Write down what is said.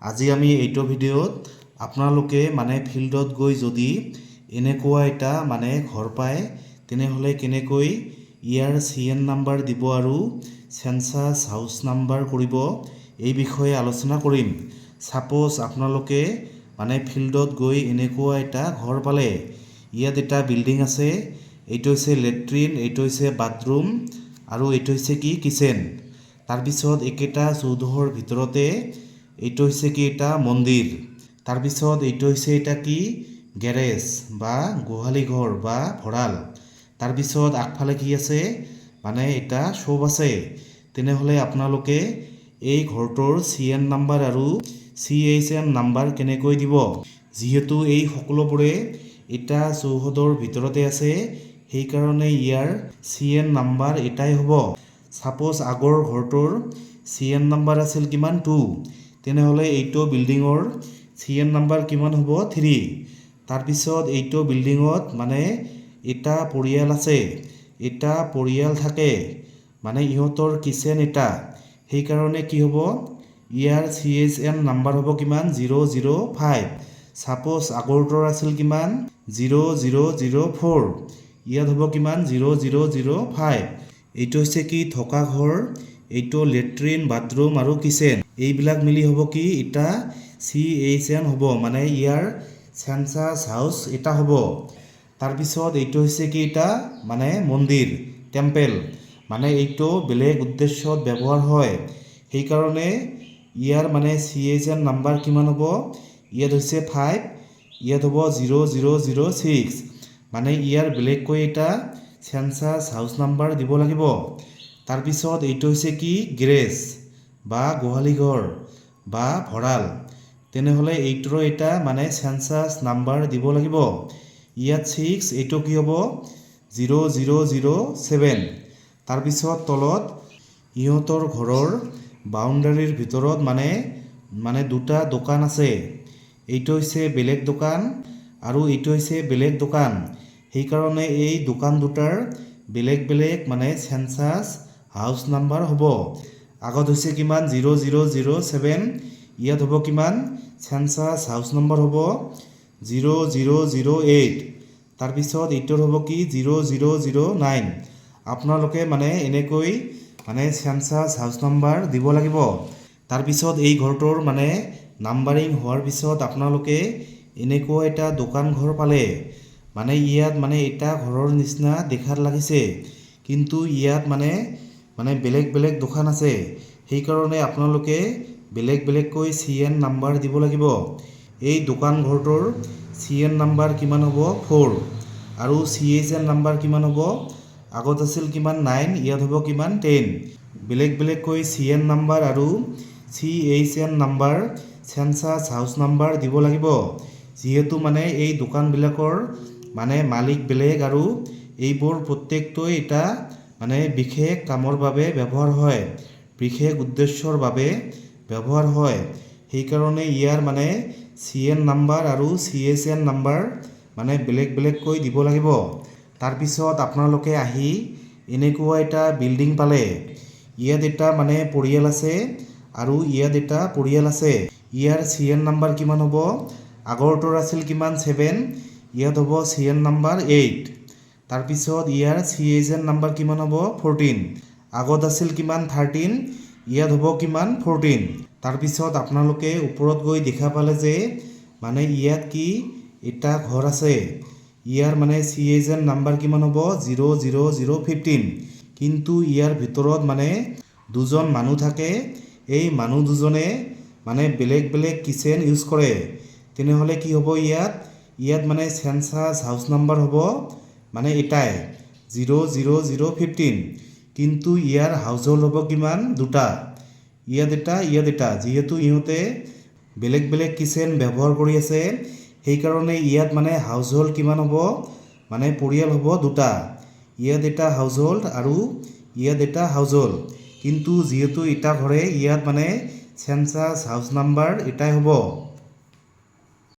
আজি আমি এইটো ভিডিঅ'ত আপোনালোকে ফিল্ডত গৈ যদি এনেকুৱা এটা ঘৰ পায় তেনেহ'লে কেনেকৈ ইয়াৰ CN নাম্বাৰ দিব আৰু সেন্সাস হাউচ নাম্বাৰ কৰিব এই বিষয়ে আলোচনা কৰিম। সাপোজ আপোনালোকে ফিল্ডত গৈ এনেকুৱা এটা ঘৰ পালে, ইয়াত এটা বিল্ডিং আছে, এইটো হৈছে লেট্ৰিন, এইটো হৈছে বাথৰুম আৰু এইটো হৈছে কি কিচেন। তাৰপিছত একেটা চৌধৰ ভিতৰতে এইটো হৈছে কি এটা মন্দিৰ। তাৰপিছত এইটো হৈছে এটা কি গেৰেজ বা গোহালি ঘৰ বা ভঁৰাল। তাৰপিছত আগফালে কি আছে এটা শ্বপ আছে। তেনেহ'লে আপোনালোকে এই ঘৰটোৰ CN নাম্বাৰ আৰু CHN নাম্বাৰ কেনেকৈ দিব? যিহেতু এই সকলোবোৰে এটা চৌহদৰ ভিতৰতে আছে, সেইকাৰণে ইয়াৰ CN নাম্বাৰ এটাই হ'ব। সাপোজ আগৰ ঘৰটোৰ CN নাম্বাৰ আছিল কিমান 2, তেনেহ'লে এইটো বিল্ডিঙৰ CN নাম্বাৰ কিমান হ'ব 3। তাৰপিছত এইটো বিল্ডিঙত এটা পৰিয়াল আছে, এটা পৰিয়াল থাকে, ইহঁতৰ কিচেন এটা, সেইকাৰণে কি হ'ব ইয়াৰ CHN নাম্বাৰ হ'ব কিমান 005। সাপোজ আগৰটোৰ আছিল কিমান 0004, ইয়াত হ'ব কিমান 0005। এইটো হৈছে কি থকা ঘৰ, এইটো লেট্ৰিন বাথৰুম আৰু কিচেন, এইবিলাক মিলি হ'ব কি এটা CHN হ'ব, ইয়াৰ সেন্সাস হাউচ এটা হ'ব। তাৰপিছত এইটো হৈছে কি এটা মন্দিৰ টেম্পল, এইটো বেলেগ উদ্দেশ্যত ব্যৱহাৰ হয়, সেইকাৰণে ইয়াৰ CHN নাম্বাৰ কিমান হ'ব, ইয়াত হৈছে 5, ইয়াত হ'ব 0006, ইয়াৰ বেলেগকৈ এটা সেন্সাস হাউচ নাম্বাৰ দিব লাগিব। তাৰপিছত এইটো হৈছে কি গেৰেজ বা গোহালি ঘৰ বা ভঁৰাল, তেনেহ'লে এইটোৰো এটা সেন্সাস নাম্বাৰ দিব লাগিব। ইয়াত 6, এইটো কি হ'ব 0007। তাৰপিছত তলত ইহঁতৰ ঘৰৰ বাউণ্ডাৰীৰ ভিতৰত দুটা দোকান আছে, এইটো হৈছে বেলেগ দোকান আৰু এইটো হৈছে বেলেগ দোকান, সেইকাৰণে এই দোকান দুটাৰ বেলেগ বেলেগ সেন্সাস হাউচ নাম্বাৰ হ'ব। আগত হৈছে কিমান 0007, ইয়াত হ'ব কিমান সেন্সাস হাউচ নাম্বাৰ হ'ব 0008। তাৰপিছত এইটোৰ হ'ব কি 0009। আপোনালোকে এনেকৈ সেন্সাস হাউচ নাম্বাৰ দিব লাগিব। তাৰপিছত এই ঘৰটোৰ নাম্বাৰিং হোৱাৰ পিছত আপোনালোকে এনেকুৱা এটা দোকান ঘৰ পালে, ইয়াত এটা ঘৰৰ নিচিনা দেখাত লাগিছে, কিন্তু ইয়াত বেলেগ বেলেগ দোকান আছে, সেইকাৰণে আপোনালোকে বেলেগ বেলেগকৈ CN নাম্বাৰ দিব লাগিব। এই দোকান ঘৰটোৰ CN নাম্বাৰ কিমান হ'ব 4 আৰু CHN নাম্বাৰ কিমান হ'ব, আগত আছিল কিমান 9, ইয়াত হ'ব কিমান 10। বেলেগ বেলেগকৈ CN নাম্বাৰ আৰু CHN number census house number দিব লাগিব, যিহেতু এই দোকানবিলাকৰ মালিক বেলেগ আৰু এইবোৰ প্ৰত্যেকটোৱে এটা বিশেষ কামৰ বাবে ব্যৱহাৰ হয়, বিশেষ উদ্দেশ্যৰ বাবে ব্যৱহাৰ হয়, সেইকাৰণে ইয়াৰ CN নাম্বাৰ আৰু CHN নাম্বাৰ বেলেগ বেলেগকৈ দিব লাগিব। তাৰপিছত আপোনালোকে আহি এনেকুৱা এটা বিল্ডিং পালে, ইয়াত এটা পৰিয়াল আছে আৰু ইয়াত এটা পৰিয়াল আছে, ইয়াৰ CN নাম্বাৰ কিমান হ'ব, আগৰটোৰ আছিল কিমান 7, ইয়াত হ'ব CN নাম্বাৰ 8। তাৰপিছত ইয়াৰ CHN নাম্বাৰ কিমান হ'ব 14, আগত আছিল কিমান 13, ইয়াত হ'ব কিমান 14। তাৰপিছত আপোনালোকে ওপৰত গৈ দেখা পালে যে ইয়াত কি এটা ঘৰ আছে, ইয়াৰ CHN নাম্বাৰ কিমান হ'ব 00015, কিন্তু ইয়াৰ ভিতৰত দুজন মানুহ থাকে, এই মানুহ দুজনে বেলেগ বেলেগ কিচেন ইউজ কৰে। তেনেহ'লে কি হ'ব ইয়াত সেন্সাস হাউচ নাম্বাৰ হ'ব এটাই 00015, কিন্তু ইয়াৰ হাউচ হোল্ড হ'ব কিমান দুটা, ইয়াত এটা, যিহেতু ইহঁতে বেলেগ বেলেগ কিচেন ব্যৱহাৰ কৰি আছে, সেইকাৰণে ইয়াত হাউচ হোল্ড কিমান হ'ব পৰিয়াল হ'ব দুটা, ইয়াত এটা হাউচ হোল্ড আৰু ইয়াত এটা হাউচ হোল্ড, কিন্তু যিহেতু এটা ঘৰে ইয়াত সেন্সাস হাউচ নাম্বাৰ এটাই হ'ব।